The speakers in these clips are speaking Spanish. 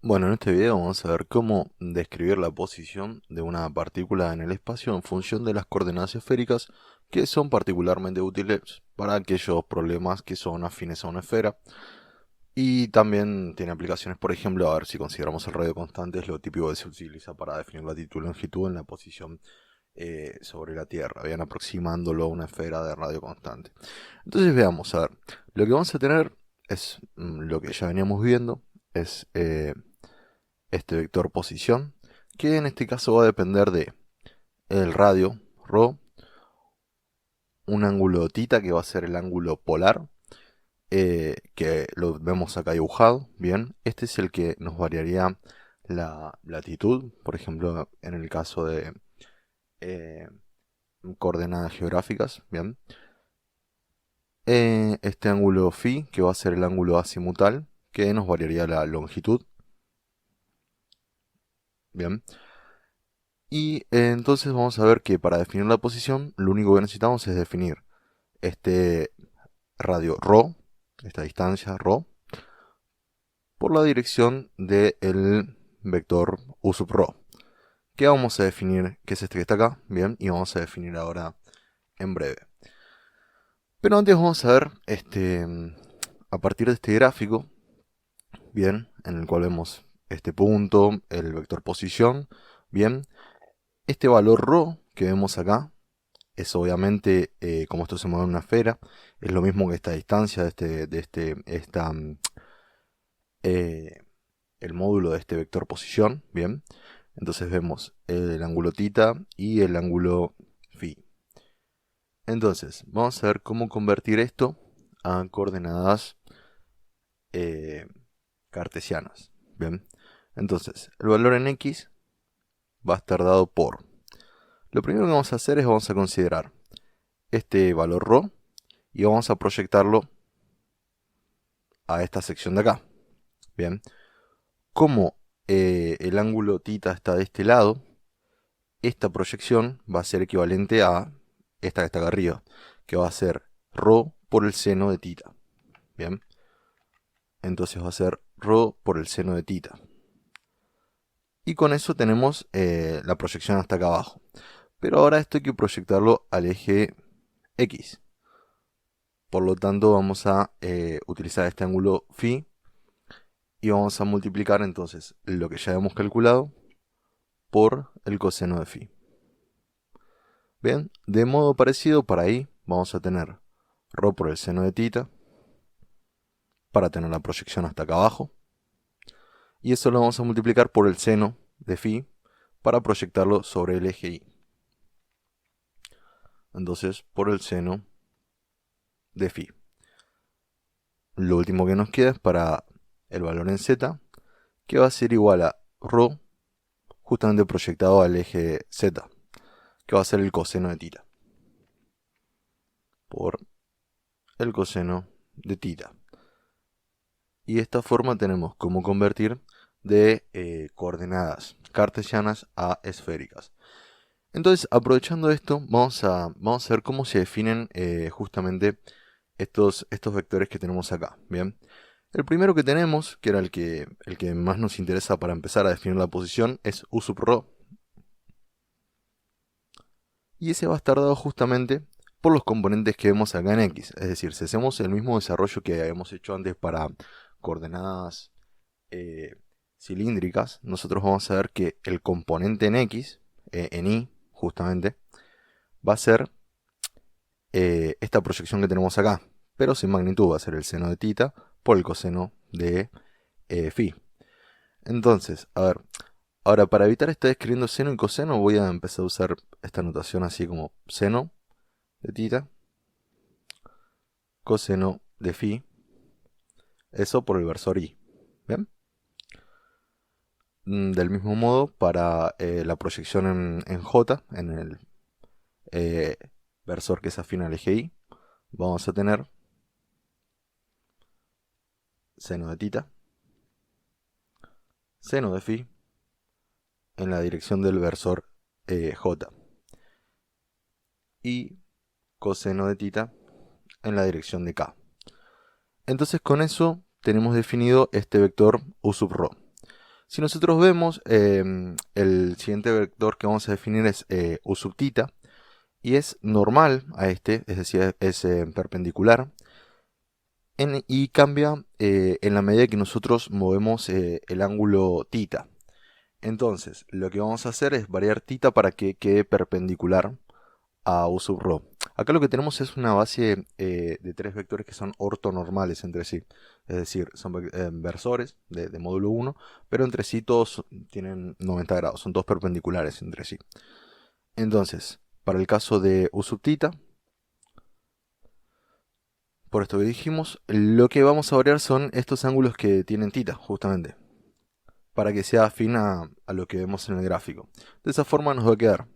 Bueno, en este video vamos a ver cómo describir la posición de una partícula en el espacio en función de las coordenadas esféricas que son particularmente útiles para aquellos problemas que son afines a una esfera. Y también tiene aplicaciones, por ejemplo, a ver si consideramos el radio constante, es lo típico que se utiliza para definir latitud y longitud en la posición sobre la Tierra, bien aproximándolo a una esfera de radio constante. Entonces veamos, a ver, lo que vamos a tener es lo que ya veníamos viendo, es este vector posición, que en este caso va a depender de el radio, ρ, un ángulo θ que va a ser el ángulo polar, que lo vemos acá dibujado, bien, este es el que nos variaría la latitud, por ejemplo, en el caso de eh, coordenadas geográficas, bien. Este ángulo φ, que va a ser el ángulo azimutal, que nos variaría la longitud, bien. Y entonces vamos a ver que para definir la posición, lo único que necesitamos es definir este radio ρ, esta distancia ρ, por la dirección del vector u sub ρ, que vamos a definir, que es este que está acá, bien, y vamos a definir ahora en breve. Pero antes vamos a ver, a partir de este gráfico, bien, en el cual vemos este punto, el vector posición, bien, este valor ρ que vemos acá, es obviamente, como esto se mueve en una esfera, es lo mismo que esta distancia eh, el módulo de este vector posición, bien. Entonces vemos el ángulo θ y el ángulo φ. Entonces, vamos a ver cómo convertir esto a coordenadas eh, cartesianas, bien. Entonces, el valor en x va a estar dado por... Lo primero que vamos a hacer es vamos a considerar este valor ρ y vamos a proyectarlo a esta sección de acá. Bien, como el ángulo θ está de este lado, esta proyección va a ser equivalente a esta que está acá arriba, que va a ser ρ por el seno de θ. Bien, entonces va a ser ρ por el seno de θ. Y con eso tenemos la proyección hasta acá abajo. Pero ahora esto hay que proyectarlo al eje X. Por lo tanto vamos a utilizar este ángulo φ y vamos a multiplicar entonces lo que ya hemos calculado por el coseno de φ. Bien, de modo parecido para ahí vamos a tener ρ por el seno de θ para tener la proyección hasta acá abajo. Y eso lo vamos a multiplicar por el seno de φ para proyectarlo sobre el eje Y. Entonces, por el seno de φ. Lo último que nos queda es para el valor en z, que va a ser igual a ρ justamente proyectado al eje z, que va a ser el coseno de θ, por el coseno de θ. Y de esta forma tenemos cómo convertir de coordenadas cartesianas a esféricas. Entonces, aprovechando esto, vamos a ver cómo se definen justamente estos vectores que tenemos acá. Bien, el primero que tenemos, que era el que más nos interesa para empezar a definir la posición, es u sub ρ. Y ese va a estar dado justamente por los componentes que vemos acá en X. Es decir, si hacemos el mismo desarrollo que habíamos hecho antes para coordenadas eh, cilíndricas, nosotros vamos a ver que el componente en X, en Y justamente, va a ser esta proyección que tenemos acá, pero sin magnitud, va a ser el seno de θ por el coseno de φ. Entonces, a ver, ahora para evitar estar escribiendo seno y coseno, voy a empezar a usar esta notación así como seno de θ, coseno de φ, eso por el versor Y. ¿Bien? Del mismo modo, para la proyección en J, en el eh, versor que es afín al eje Y, vamos a tener seno de θ, seno de φ en la dirección del versor J y coseno de θ en la dirección de K. Entonces con eso tenemos definido este vector u sub ρ. Si nosotros vemos, el siguiente vector que vamos a definir es u sub θ, y es normal a este, es decir, es perpendicular, y cambia en la medida que nosotros movemos el ángulo θ. Entonces, lo que vamos a hacer es variar θ para que quede perpendicular a u sub ρ. Acá lo que tenemos es una base de tres vectores que son ortonormales entre sí. Es decir, son versores de módulo 1, pero entre sí todos tienen 90 grados, son todos perpendiculares entre sí. Entonces, para el caso de u sub θ, por esto que dijimos, lo que vamos a variar son estos ángulos que tienen θ, justamente, para que sea afín a lo que vemos en el gráfico. De esa forma nos va a quedar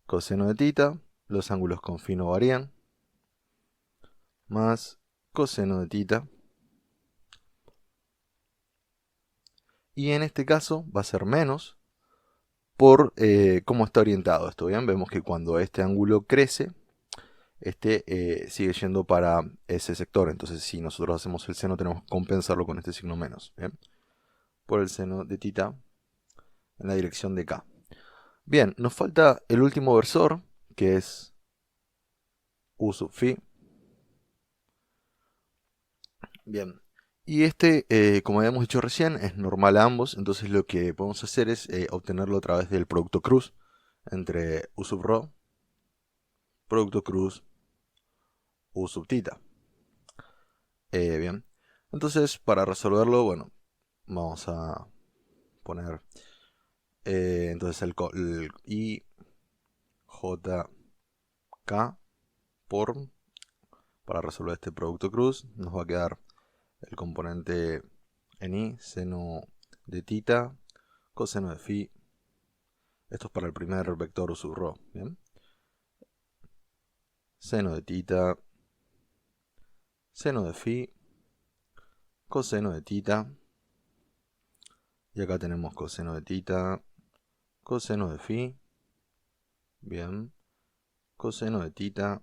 coseno de θ, los ángulos con φ no varían, más coseno de θ. Y en este caso va a ser menos por cómo está orientado esto. ¿Bien? Vemos que cuando este ángulo crece, este sigue yendo para ese sector. Entonces, si nosotros hacemos el seno, tenemos que compensarlo con este signo menos. ¿Bien? Por el seno de θ en la dirección de K. Bien, nos falta el último versor, que es u sub φ. Bien, y este, como habíamos dicho recién, es normal a ambos, entonces lo que podemos hacer es obtenerlo a través del producto cruz entre u sub ρ, producto cruz u sub θ. Bien, entonces para resolverlo, bueno, vamos a poner entonces el I J K por, para resolver este producto cruz, nos va a quedar el componente en I, seno de θ, coseno de φ. Esto es para el primer vector u sub ρ, ¿bien? Seno de θ, seno de φ, coseno de θ. Y acá tenemos coseno de θ, coseno de φ. Bien. Coseno de θ,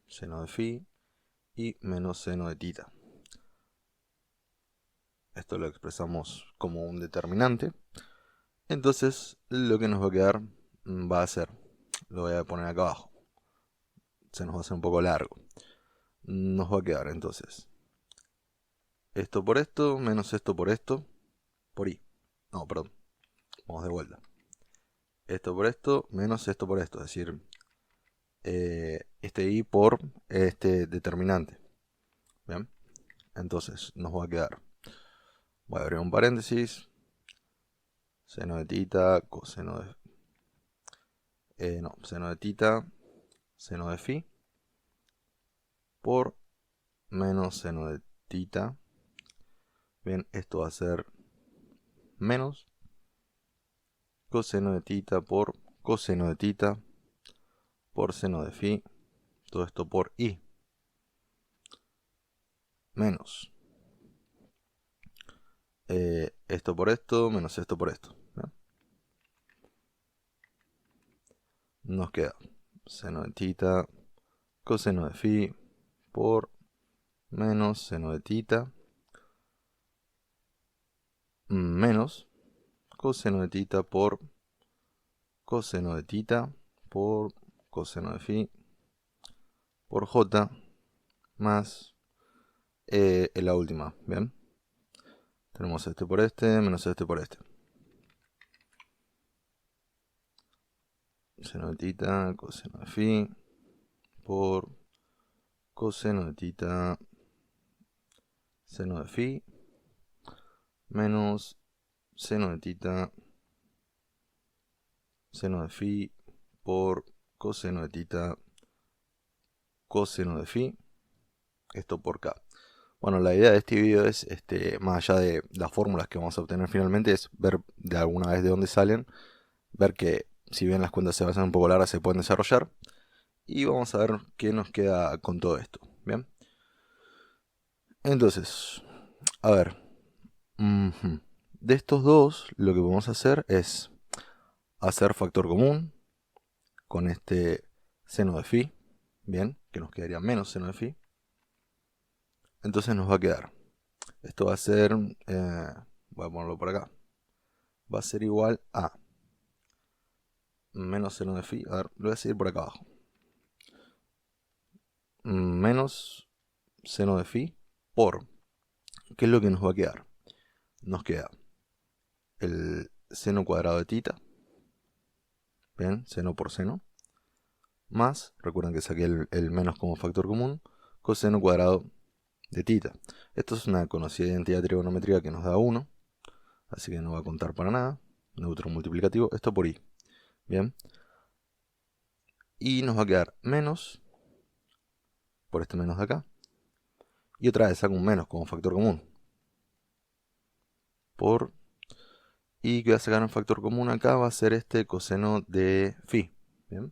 seno de φ y menos seno de θ. Esto lo expresamos como un determinante. Entonces, lo que nos va a quedar va a ser, lo voy a poner acá abajo. Se nos va a hacer un poco largo. Nos va a quedar entonces esto por esto, menos esto por I. No, perdón. Vamos de vuelta. Esto por esto, menos esto por esto. Es decir, este I por este determinante. Bien. Entonces nos va a quedar. Voy a abrir un paréntesis. Seno de θ, coseno de... no, seno de θ, seno de φ. Por menos seno de θ. Bien, esto va a ser menos coseno de θ por coseno de θ por seno de φ. Todo esto por I. Menos esto por esto, menos esto por esto. ¿Bien? Nos queda seno de θ, coseno de φ por menos seno de θ menos coseno de θ por coseno de θ por coseno de φ por j más la última. Bien, tenemos este por este menos este por este. Seno de θ, coseno de φ por coseno de θ, seno de φ menos seno de θ, seno de φ por coseno de θ, coseno de φ, esto por k. Bueno, la idea de este video es, más allá de las fórmulas que vamos a obtener finalmente, es ver de alguna vez de dónde salen, ver que si bien las cuentas se basan un poco largas, se pueden desarrollar, y vamos a ver qué nos queda con todo esto. Bien, entonces, a ver, de estos dos, lo que vamos a hacer es hacer factor común con este seno de φ, bien, que nos quedaría menos seno de φ. Entonces nos va a quedar, esto va a ser voy a ponerlo por acá, va a ser igual a menos seno de phi, a ver, lo voy a seguir por acá abajo, menos seno de phi por, ¿qué es lo que nos va a quedar? Nos queda el seno cuadrado de tita, bien, seno por seno, más, recuerden que saqué el menos como factor común, coseno cuadrado de tita. Esto es una conocida identidad trigonométrica que nos da 1, así que no va a contar para nada, neutro multiplicativo, esto por i, bien, y nos va a quedar menos, por este menos de acá, y otra vez saco un menos como factor común, por, y que voy a sacar un factor común acá va a ser este coseno de phi, bien,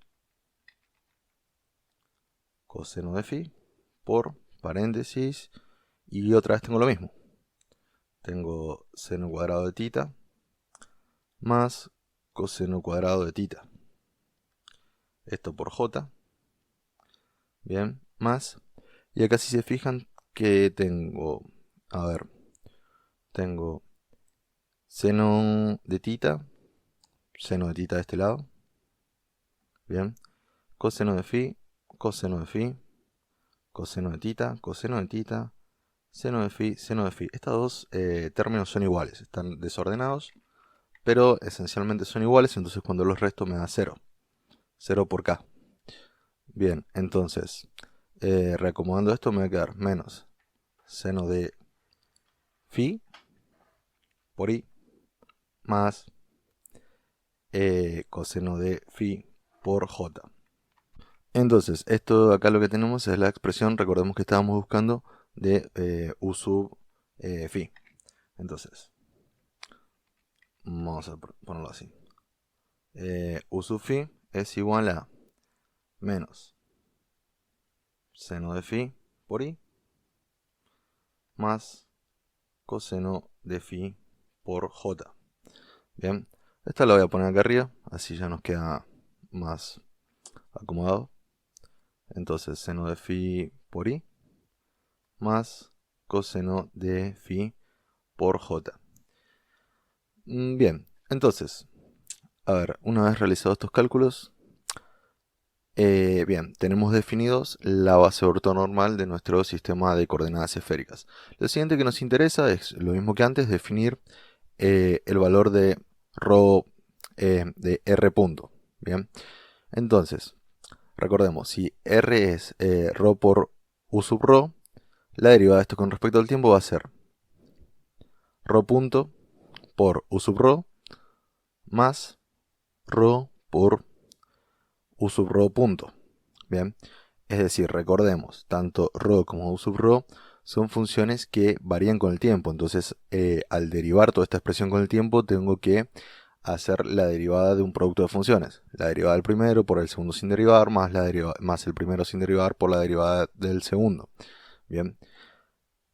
coseno de phi, por paréntesis, y otra vez tengo lo mismo, tengo seno cuadrado de tita, más coseno cuadrado de tita, esto por j, bien, más, y acá si se fijan que tengo, a ver, tengo seno de tita de este lado, bien, coseno de phi, coseno de phi, coseno de tita, coseno de tita, seno de phi, seno de phi. Estos dos términos son iguales, están desordenados, pero esencialmente son iguales, entonces cuando los resto me da 0. 0 por k. Bien, entonces, reacomodando esto me va a quedar menos seno de phi por i más coseno de phi por j. Entonces, esto acá lo que tenemos es la expresión, recordemos que estábamos buscando de u sub phi. Entonces, vamos a ponerlo así. U sub phi es igual a menos seno de phi por i más coseno de phi por j. Bien, esta la voy a poner acá arriba, así ya nos queda más acomodado. Entonces, seno de phi por i más coseno de phi por j. Bien, entonces, a ver, una vez realizados estos cálculos, bien, tenemos definidos la base ortonormal de nuestro sistema de coordenadas esféricas. Lo siguiente que nos interesa es lo mismo que antes, definir el valor de rho de r punto. Bien, entonces, recordemos, si r es rho por u sub rho, la derivada de esto con respecto al tiempo va a ser rho punto por u sub rho más rho por u sub rho punto. Bien, es decir, recordemos, tanto rho como u sub rho son funciones que varían con el tiempo. Entonces, al derivar toda esta expresión con el tiempo, tengo que hacer la derivada de un producto de funciones. La derivada del primero por el segundo sin derivar, más el primero sin derivar por la derivada del segundo. Bien.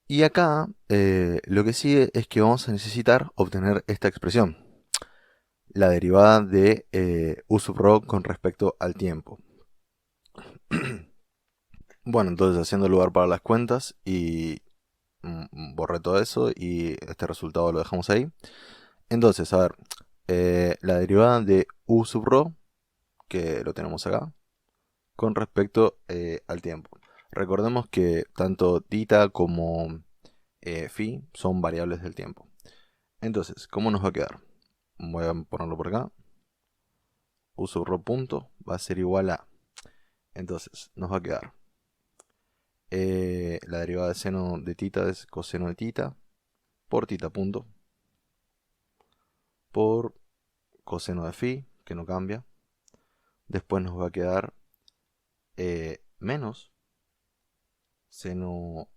Y acá lo que sigue es que vamos a necesitar obtener esta expresión, la derivada de u sub rho con respecto al tiempo. Bueno, entonces haciendo lugar para las cuentas y borré todo eso y este resultado lo dejamos ahí. Entonces, a ver, la derivada de u sub rho, que lo tenemos acá, con respecto al tiempo. Recordemos que tanto tita como phi son variables del tiempo. Entonces, ¿cómo nos va a quedar? Voy a ponerlo por acá. U sub rho punto va a ser igual a... Entonces, nos va a quedar la derivada de seno de tita es coseno de tita por tita punto por coseno de phi, que no cambia. Después nos va a quedar menos seno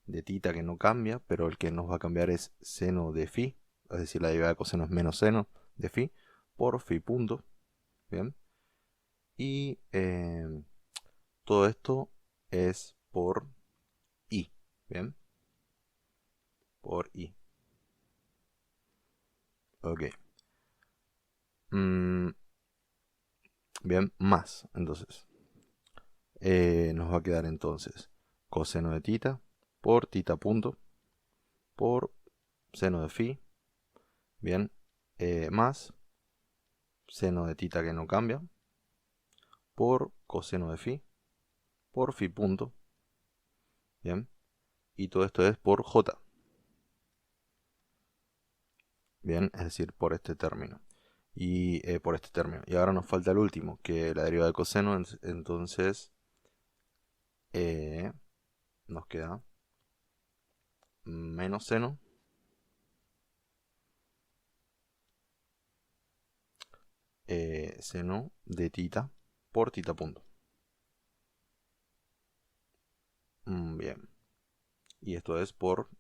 de tita, que no cambia, pero el que nos va a cambiar es seno de phi, es decir, la derivada de coseno es menos seno de phi por phi punto. Bien. Y todo esto es por i. Bien. Por i. Ok. Bien, más. Entonces, nos va a quedar entonces coseno de tita por tita punto por seno de phi, bien, más seno de tita que no cambia, por coseno de phi, por phi punto, bien, y todo esto es por j, bien, es decir, por este término. Y por este término. Y ahora nos falta el último, que la derivada de coseno, entonces nos queda menos seno seno de tita por tita punto. Bien. Y esto es por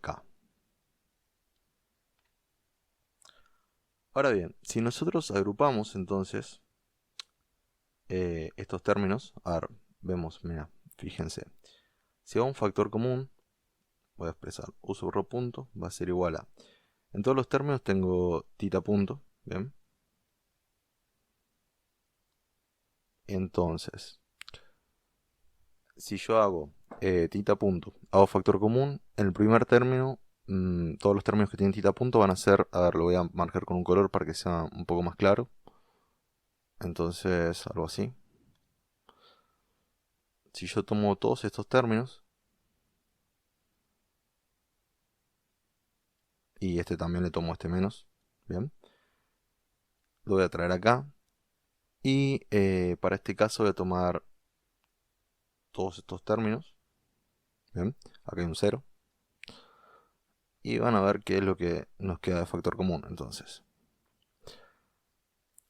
k. Ahora bien, si nosotros agrupamos entonces estos términos, a ver, vemos, mira, fíjense, si hago un factor común, voy a expresar u sub rho punto, va a ser igual a, en todos los términos tengo tita punto, bien, entonces, si yo hago tita punto, hago factor común, en el primer término, todos los términos que tienen tita punto van a ser, a ver, lo voy a marcar con un color para que sea un poco más claro, entonces algo así. Si yo tomo todos estos términos, y este también le tomo este menos, bien, lo voy a traer acá, y para este caso voy a tomar todos estos términos, bien, acá hay un 0, y van a ver qué es lo que nos queda de factor común, entonces.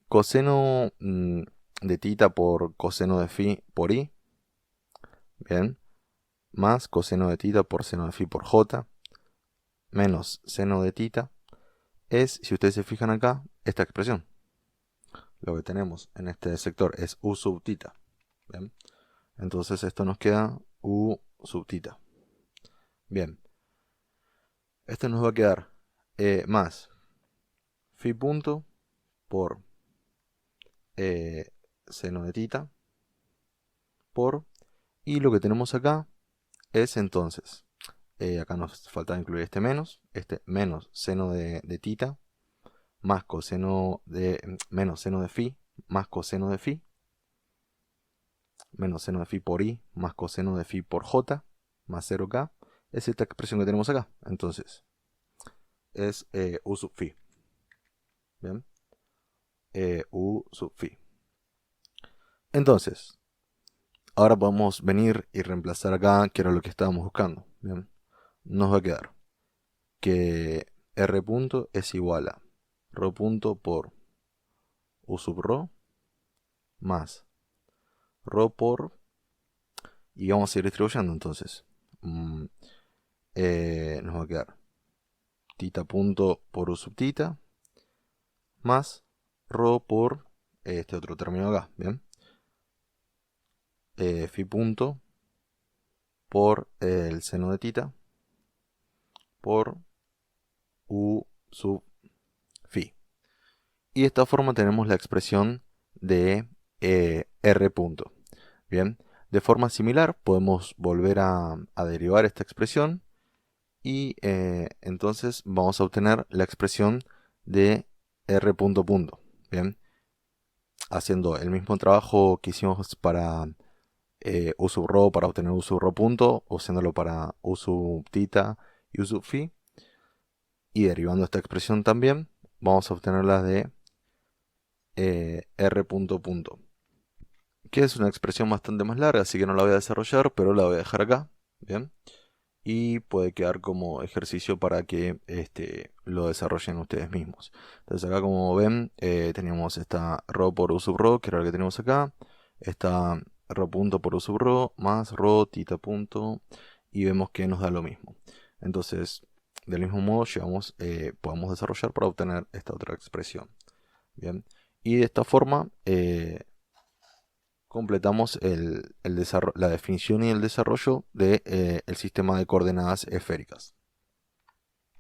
Coseno de tita por coseno de phi por i, bien, más coseno de tita por seno de phi por j, menos seno de tita, es, si ustedes se fijan acá, esta expresión. Lo que tenemos en este sector es u sub tita, bien. Entonces esto nos queda u sub tita. Bien, esto nos va a quedar más phi punto por seno de tita por, y lo que tenemos acá es entonces, acá nos falta incluir este menos seno de tita, más coseno de, menos seno de phi, más coseno de phi, menos seno de phi por i, más coseno de phi por j, más 0k, es esta expresión que tenemos acá. Entonces, es u sub phi. Bien, u sub phi. Entonces, ahora podemos venir y reemplazar acá, que era lo que estábamos buscando. Bien, nos va a quedar que r punto es igual a rho punto por u sub rho más rho por, y vamos a ir distribuyendo entonces. Nos va a quedar tita punto por u sub tita más rho por este otro término acá, ¿bien? Phi punto por el seno de tita por u sub phi. Y de esta forma tenemos la expresión de r punto. Bien, de forma similar podemos volver a derivar esta expresión y entonces vamos a obtener la expresión de r punto punto. Bien, haciendo el mismo trabajo que hicimos para u sub rho para obtener u sub rho punto, usándolo para u sub tita y u sub phi, y derivando esta expresión también, vamos a obtener la de r punto punto, que es una expresión bastante más larga, así que no la voy a desarrollar, pero la voy a dejar acá, bien, y puede quedar como ejercicio para que lo desarrollen ustedes mismos. Entonces acá, como ven, tenemos esta rho por u sub rho, que era lo que tenemos acá, esta rho punto por u sub rho más rho tita punto, y vemos que nos da lo mismo. Entonces, del mismo modo podemos desarrollar para obtener esta otra expresión. Bien, y de esta forma completamos la definición y el desarrollo del sistema de coordenadas esféricas.